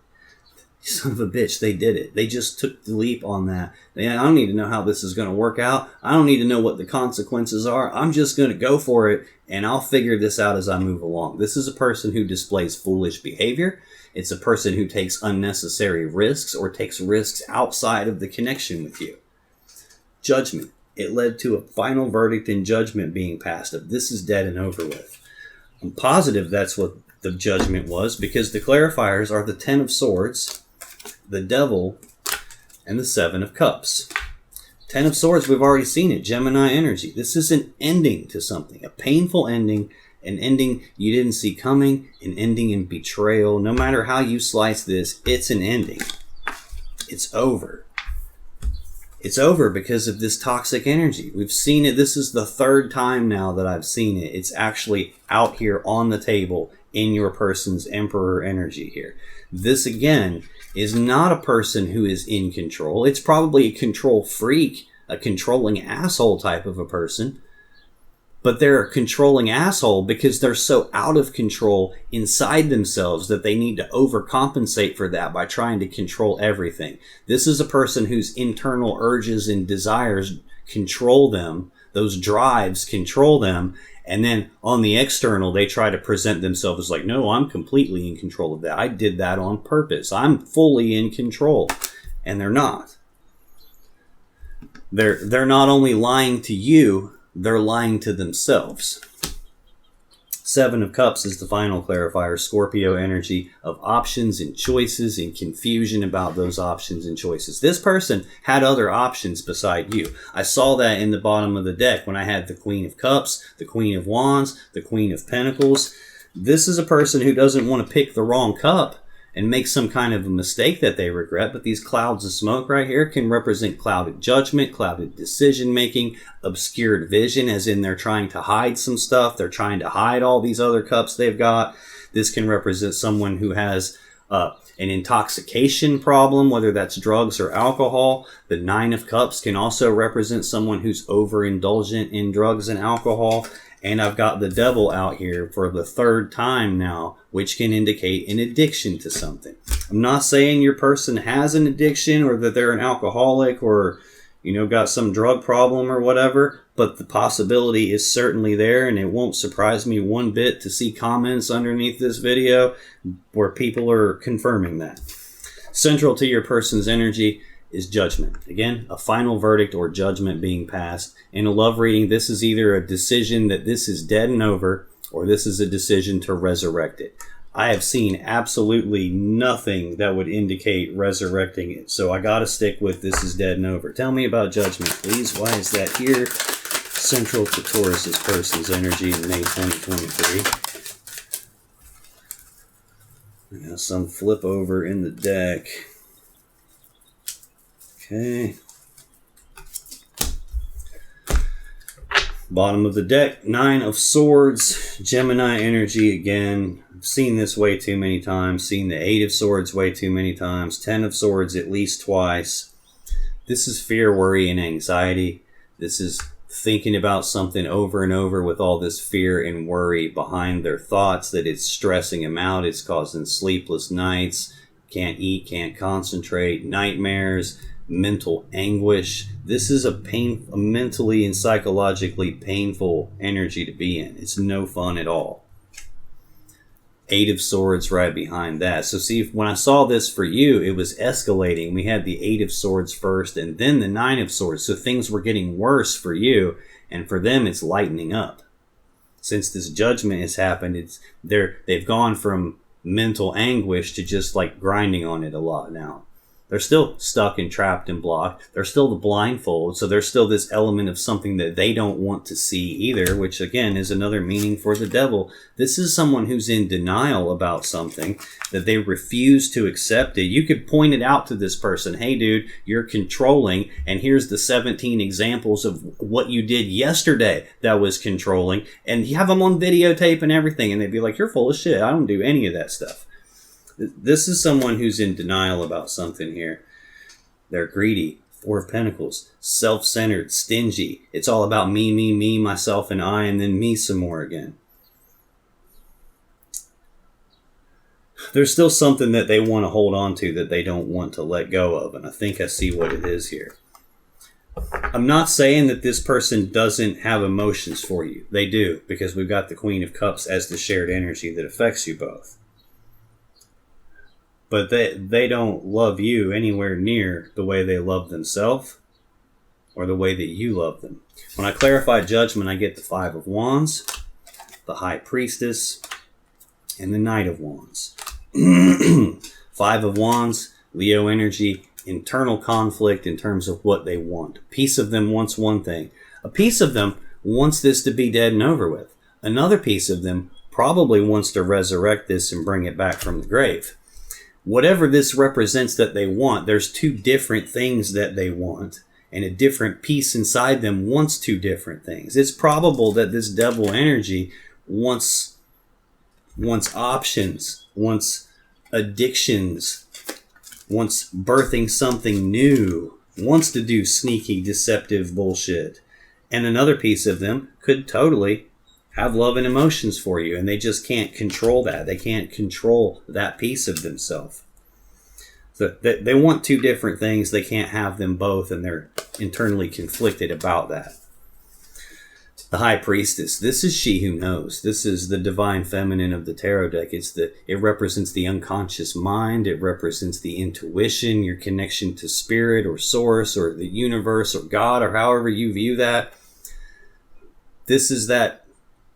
Son of a bitch, they did it. They just took the leap on that. I don't need to know how this is going to work out. I don't need to know what the consequences are. I'm just going to go for it, and I'll figure this out as I move along. This is a person who displays foolish behavior. It's a person who takes unnecessary risks or takes risks outside of the connection with you. Judgment. It led to a final verdict and judgment being passed of this is dead and over with. I'm positive that's what the judgment was, because the clarifiers are the Ten of Swords, the Devil, and the Seven of Cups. Ten of Swords, we've already seen it. Gemini energy. This is an ending to something. A painful ending. An ending you didn't see coming. An ending in betrayal. No matter how you slice this, it's an ending. It's over. It's over because of this toxic energy. We've seen it. This is the third time now that I've seen it. It's actually out here on the table in your person's Emperor energy here. This, again, is not a person who is in control. It's probably a control freak, a controlling asshole type of a person. But they're a controlling asshole because they're so out of control inside themselves that they need to overcompensate for that by trying to control everything. This is a person whose internal urges and desires control them. Those drives control them. And then on the external, they try to present themselves as like, no, I'm completely in control of that. I did that on purpose. I'm fully in control. And they're not. They're not only lying to you, they're lying to themselves. Seven of Cups is the final clarifier. Scorpio energy of options and choices and confusion about those options and choices. This person had other options beside you. I saw that in the bottom of the deck when I had the Queen of Cups, the Queen of Wands, the Queen of Pentacles. This is a person who doesn't want to pick the wrong cup and make some kind of a mistake that they regret. But these clouds of smoke right here can represent clouded judgment, clouded decision making, obscured vision, as in they're trying to hide some stuff. They're trying to hide all these other cups they've got. This can represent someone who has an intoxication problem, whether that's drugs or alcohol. The Nine of Cups can also represent someone who's overindulgent in drugs and alcohol. And I've got the Devil out here for the third time now, which can indicate an addiction to something. I'm not saying your person has an addiction or that they're an alcoholic or, got some drug problem or whatever, but the possibility is certainly there, and it won't surprise me one bit to see comments underneath this video where people are confirming that. Central to your person's energy is judgment. Again, a final verdict or judgment being passed. In a love reading, this is either a decision that this is dead and over, or this is a decision to resurrect it. I have seen absolutely nothing that would indicate resurrecting it. So I got to stick with this is dead and over. Tell me about judgment, please. Why is that here? Central to Taurus's person's energy in May 2023. I got some flip over in the deck. Okay. Bottom of the deck, Nine of Swords, Gemini energy again. I've seen this way too many times. Seen the Eight of Swords way too many times. 10 of Swords at least twice. This is fear, worry, and anxiety. This is thinking about something over and over with all this fear and worry behind their thoughts, that it's stressing them out, it's causing sleepless nights, can't eat, can't concentrate, nightmares, mental anguish. This is a mentally and psychologically painful energy to be in. It's no fun at all. 8 of Swords right behind that. So see, when I saw this for you, it was escalating. We had the 8 of Swords first and then the 9 of Swords. So things were getting worse for you, and for them it's lightening up. Since this judgment has happened, they've gone from mental anguish to just like grinding on it a lot now. They're still stuck and trapped and blocked. They're still the blindfold. So there's still this element of something that they don't want to see either, which again is another meaning for the devil. This is someone who's in denial about something, that they refuse to accept it. You could point it out to this person. Hey, dude, you're controlling. And here's the 17 examples of what you did yesterday that was controlling. And you have them on videotape and everything. And they'd be like, you're full of shit. I don't do any of that stuff. This is someone who's in denial about something here. They're greedy. 4 of Pentacles. Self-centered. Stingy. It's all about me, myself, and I, and then me some more again. There's still something that they want to hold on to that they don't want to let go of, and I think I see what it is here. I'm not saying that this person doesn't have emotions for you. They do, because we've got the Queen of Cups as the shared energy that affects you both. But they don't love you anywhere near the way they love themselves or the way that you love them. When I clarify judgment, I get the 5 of Wands, the High Priestess, and the Knight of Wands. 5 of Wands, Leo energy, internal conflict in terms of what they want. A piece of them wants one thing. A piece of them wants this to be dead and over with. Another piece of them probably wants to resurrect this and bring it back from the grave. Whatever this represents that they want, there's 2 different things that they want, and a different piece inside them wants 2 different things. It's probable that this devil energy wants options, wants addictions, wants birthing something new, wants to do sneaky, deceptive bullshit. And another piece of them could totally have love and emotions for you, and they just can't control that. They can't control that piece of themselves. So they want 2 different things. They can't have them both, and they're internally conflicted about that. The High Priestess. This is she who knows. This is the divine feminine of the tarot deck. It represents the unconscious mind. It represents the intuition, your connection to spirit or source or the universe or God or however you view that. This is that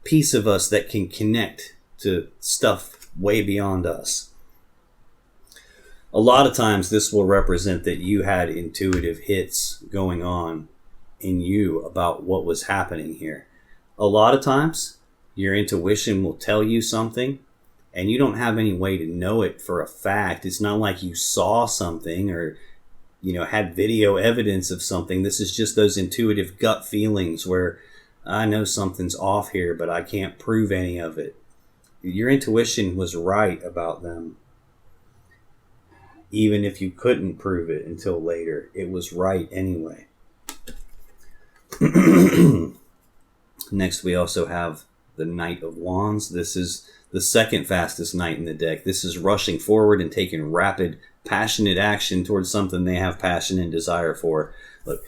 piece of us that can connect to stuff way beyond us. A lot of times this will represent that you had intuitive hits going on in you about what was happening here. A lot of times your intuition will tell you something and you don't have any way to know it for a fact. It's not like you saw something or had video evidence of something. This is just those intuitive gut feelings where I know something's off here, but I can't prove any of it. Your intuition was right about them. Even if you couldn't prove it until later, it was right anyway. Next, we also have the Knight of Wands. This is the second fastest knight in the deck. This is rushing forward and taking rapid, passionate action towards something they have passion and desire for. Look,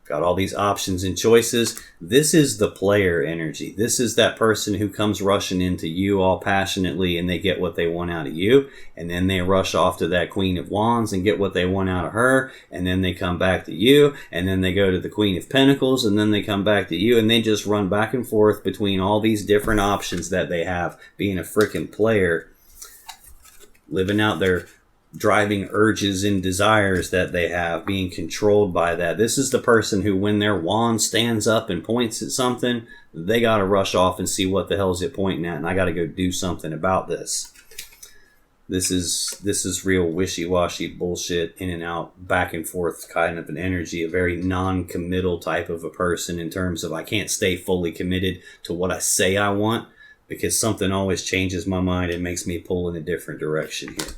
got all these options and choices. This is the player energy. This is that person who comes rushing into you all passionately and they get what they want out of you. And then they rush off to that Queen of Wands and get what they want out of her. And then they come back to you. And then they go to the Queen of Pentacles. And then they come back to you. And they just run back and forth between all these different options that they have. Being a freaking player. Living out their driving urges and desires that they have, being controlled by that. This is the person who, when their wand stands up and points at something, they got to rush off and see what the hell is it pointing at, and I got to go do something about this. This is real wishy-washy bullshit, in and out, back and forth kind of an energy, a very non-committal type of a person in terms of I can't stay fully committed to what I say I want because something always changes my mind and makes me pull in a different direction here.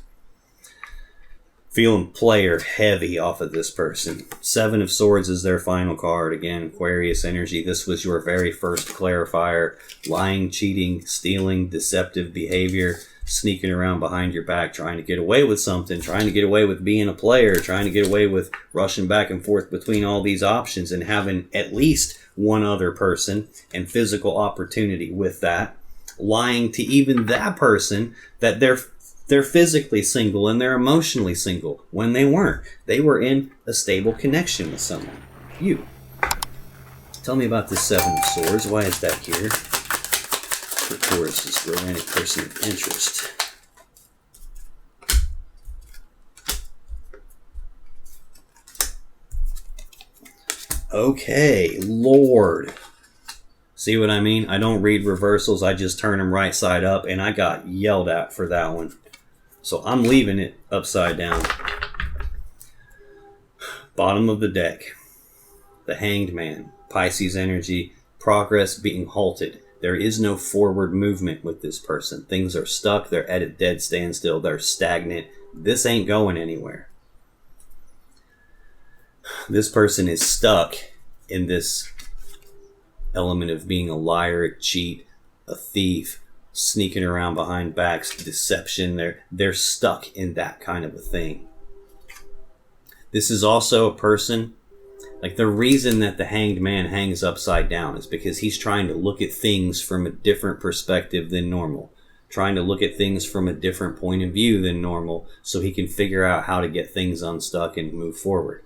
Feeling player heavy off of this person. Seven of Swords is their final card. Again, Aquarius energy. This was your very first clarifier. Lying, cheating, stealing, deceptive behavior, sneaking around behind your back, trying to get away with something, trying to get away with being a player, trying to get away with rushing back and forth between all these options and having at least one other person and physical opportunity with that. Lying to even that person that they're physically single and they're emotionally single when they weren't. They were in a stable connection with someone. You. Tell me about this Seven of Swords. Why is that here? For Taurus's romantic person of interest. Okay, Lord. See what I mean? I don't read reversals. I just turn them right side up, and I got yelled at for that one. So I'm leaving it upside down. Bottom of the deck. The Hanged Man. Pisces energy. Progress being halted. There is no forward movement with this person. Things are stuck. They're at a dead standstill. They're stagnant. This ain't going anywhere. This person is stuck in this element of being a liar, a cheat, a thief, sneaking around behind backs, deception. They're stuck in that kind of a thing. This is also a person, like the reason that the Hanged Man hangs upside down is because he's trying to look at things from a different perspective than normal. Trying to look at things from a different point of view than normal so he can figure out how to get things unstuck and move forward.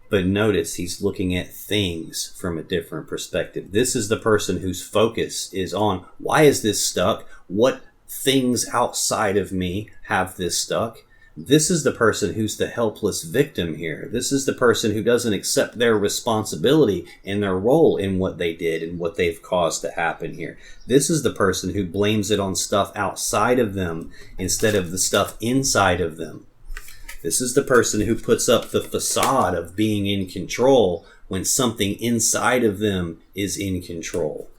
But notice he's looking at things from a different perspective. This is the person whose focus is on, why is this stuck? What things outside of me have this stuck? This is the person who's the helpless victim here. This is the person who doesn't accept their responsibility and their role in what they did and what they've caused to happen here. This is the person who blames it on stuff outside of them instead of the stuff inside of them. This is the person who puts up the facade of being in control when something inside of them is in control.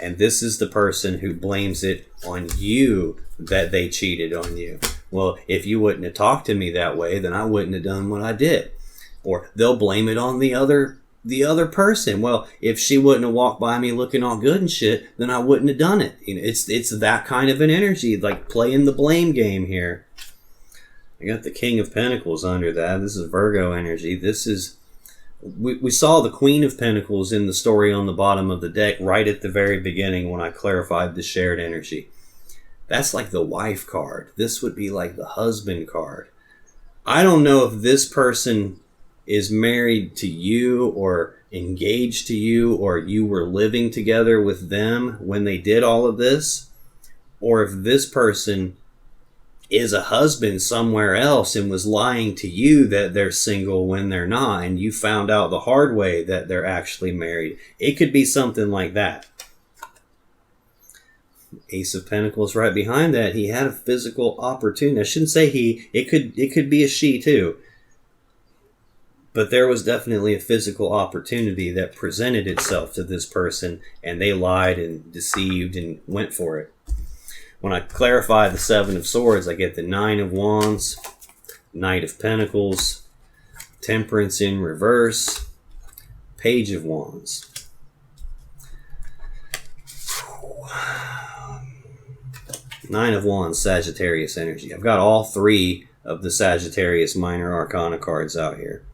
And this is the person who blames it on you that they cheated on you. Well, if you wouldn't have talked to me that way, then I wouldn't have done what I did. Or they'll blame it on the other person. Well, if she wouldn't have walked by me looking all good and shit, then I wouldn't have done it. You know, it's that kind of an energy, like playing the blame game here. I got the King of Pentacles under that. This is Virgo energy. This is... We saw the Queen of Pentacles in the story on the bottom of the deck right at the very beginning when I clarified the shared energy. That's like the wife card. This would be like the husband card. I don't know if this person is married to you or engaged to you or you were living together with them when they did all of this, or if this person is a husband somewhere else and was lying to you that they're single when they're not, and you found out the hard way that they're actually married. It could be something like that. Ace of Pentacles right behind that. He had a physical opportunity. I shouldn't say he. It could be a she too. But there was definitely a physical opportunity that presented itself to this person, and they lied and deceived and went for it. When I clarify the Seven of Swords, I get the Nine of Wands, Knight of Pentacles, Temperance in reverse, Page of Wands. Nine of Wands, Sagittarius energy. I've got all three of the Sagittarius minor arcana cards out here.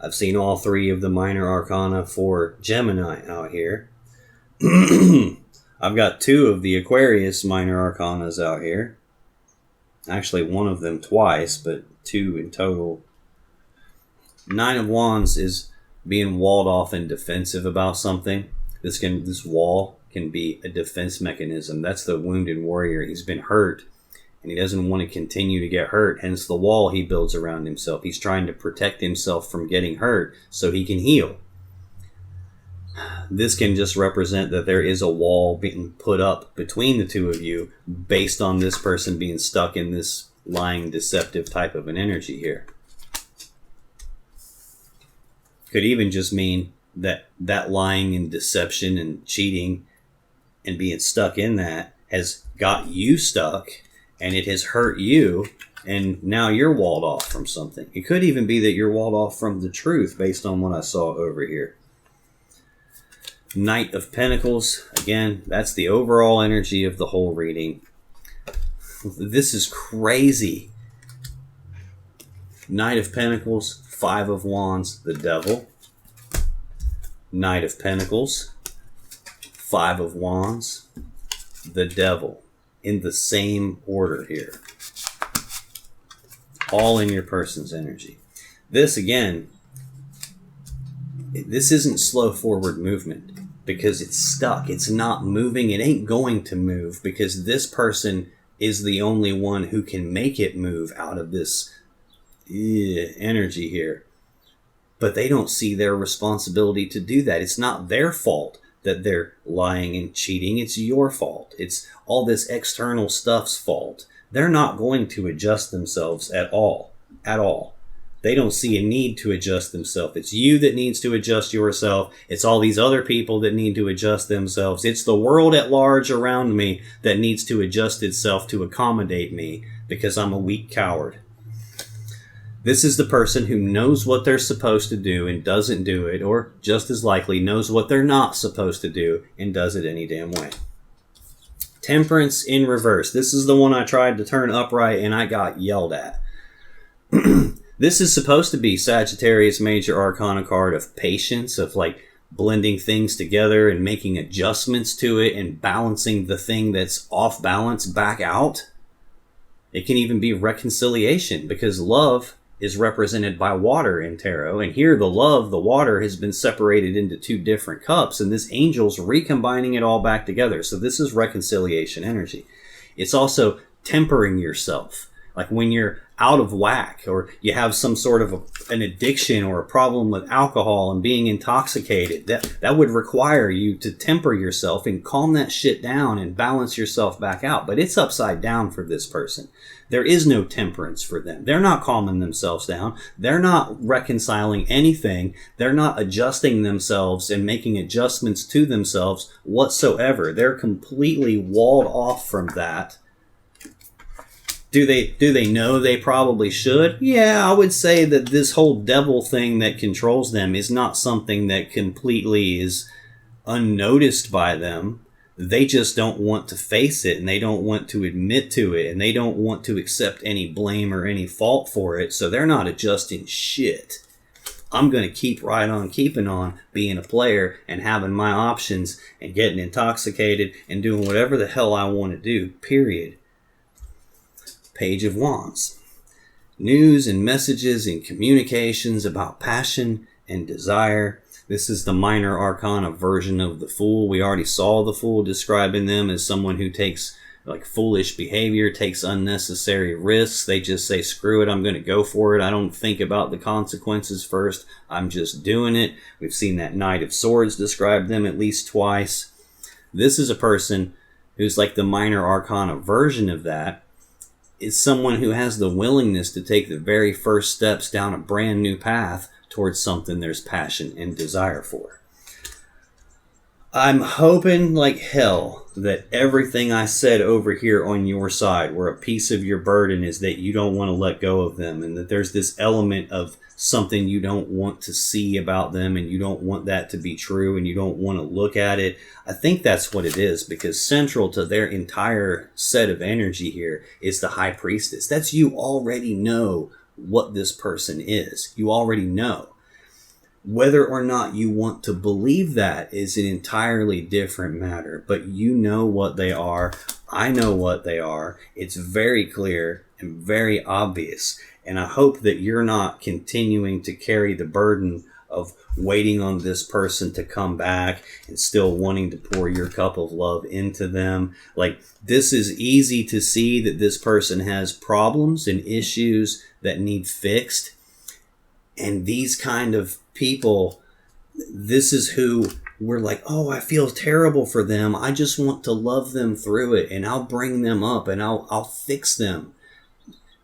I've seen all three of the minor arcana for Gemini out here. I've got two of the Aquarius minor arcanas out here. Actually, one of them twice, but two in total. Nine of Wands is being walled off and defensive about something. This wall can be a defense mechanism. That's the wounded warrior. He's been hurt, and he doesn't want to continue to get hurt. Hence the wall he builds around himself. He's trying to protect himself from getting hurt so he can heal. This can just represent that there is a wall being put up between the two of you based on this person being stuck in this lying, deceptive type of an energy here. Could even just mean that lying and deception and cheating and being stuck in that has got you stuck, and it has hurt you, And now you're walled off from something. It could even be that you're walled off from the truth based on what I saw over here. Knight of Pentacles. Again, that's the overall energy of the whole reading. This is crazy. Knight of Pentacles, Five of Wands, the Devil. Knight of Pentacles, Five of Wands, the Devil. In the same order here. All in your person's energy. This, again, this isn't slow forward movement because it's stuck. It's not moving. It ain't going to move because this person is the only one who can make it move out of this energy here. But they don't see their responsibility to do that. It's not their fault that they're lying and cheating. It's your fault. It's all this external stuff's fault. They're not going to adjust themselves at all. At all. They don't see a need to adjust themselves. It's you that needs to adjust yourself. It's all these other people that need to adjust themselves. It's the world at large around me that needs to adjust itself to accommodate me because I'm a weak coward. This is the person who knows what they're supposed to do and doesn't do it, or just as likely knows what they're not supposed to do and does it any damn way. Temperance in reverse. This is the one I tried to turn upright and I got yelled at. This is supposed to be Sagittarius Major Arcana card of patience, of like blending things together and making adjustments to it and balancing the thing that's off balance back out. It can even be reconciliation because love is represented by water in tarot. And here the love, the water, has been separated into two different cups. And this angel's recombining it all back together. So this is reconciliation energy. It's also tempering yourself. Like when you're out of whack or you have some sort of an addiction or a problem with alcohol and being intoxicated, that would require you to temper yourself and calm that shit down and balance yourself back out. But it's upside down for this person. There is no temperance for them. They're not calming themselves down. They're not reconciling anything. They're not adjusting themselves and making adjustments to themselves whatsoever. They're completely walled off from that. Do they know they probably should? Yeah, I would say that this whole devil thing that controls them is not something that completely is unnoticed by them. They just don't want to face it, and they don't want to admit to it, and they don't want to accept any blame or any fault for it, so they're not adjusting shit. I'm going to keep right on keeping on being a player and having my options and getting intoxicated and doing whatever the hell I want to do, period. Page of Wands. News and messages and communications about passion and desire. This is the minor arcana version of the Fool. We already saw the Fool describing them as someone who takes like foolish behavior, takes unnecessary risks. They just say, screw it, I'm going to go for it. I don't think about the consequences first. I'm just doing it. We've seen that Knight of Swords describe them at least twice. This is a person who's like the minor arcana version of that. Is someone who has the willingness to take the very first steps down a brand new path towards something there's passion and desire for. I'm hoping like hell that everything I said over here on your side, where a piece of your burden is that you don't want to let go of them, and that there's this element of something you don't want to see about them, and you don't want that to be true, and you don't want to look at it. I think that's what it is, because central to their entire set of energy here is the High Priestess. That's you already know what this person is. You already know. Whether or not you want to believe that is an entirely different matter, but you know what they are. I know what they are. It's very clear and very obvious. And I hope that you're not continuing to carry the burden of waiting on this person to come back and still wanting to pour your cup of love into them. Like, this is easy to see that this person has problems and issues that need fixed. And these kind of people, this is who we're like, oh, I feel terrible for them. I just want to love them through it, and I'll bring them up and I'll fix them.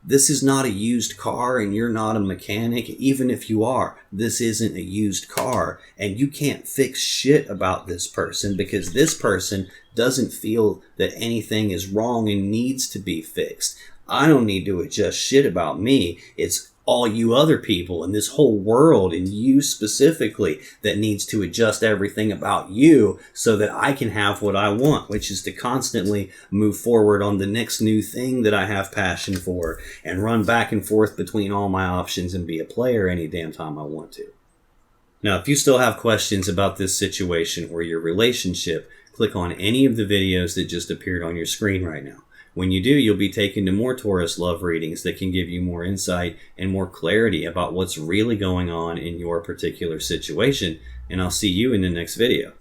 This is not a used car, and you're not a mechanic. Even if you are, this isn't a used car, and you can't fix shit about this person because this person doesn't feel that anything is wrong and needs to be fixed. I don't need to adjust shit about me. It's all you other people and this whole world and you specifically that needs to adjust everything about you so that I can have what I want, which is to constantly move forward on the next new thing that I have passion for and run back and forth between all my options and be a player any damn time I want to. Now, if you still have questions about this situation or your relationship, click on any of the videos that just appeared on your screen right now. When you do, you'll be taken to more Taurus love readings that can give you more insight and more clarity about what's really going on in your particular situation. And I'll see you in the next video.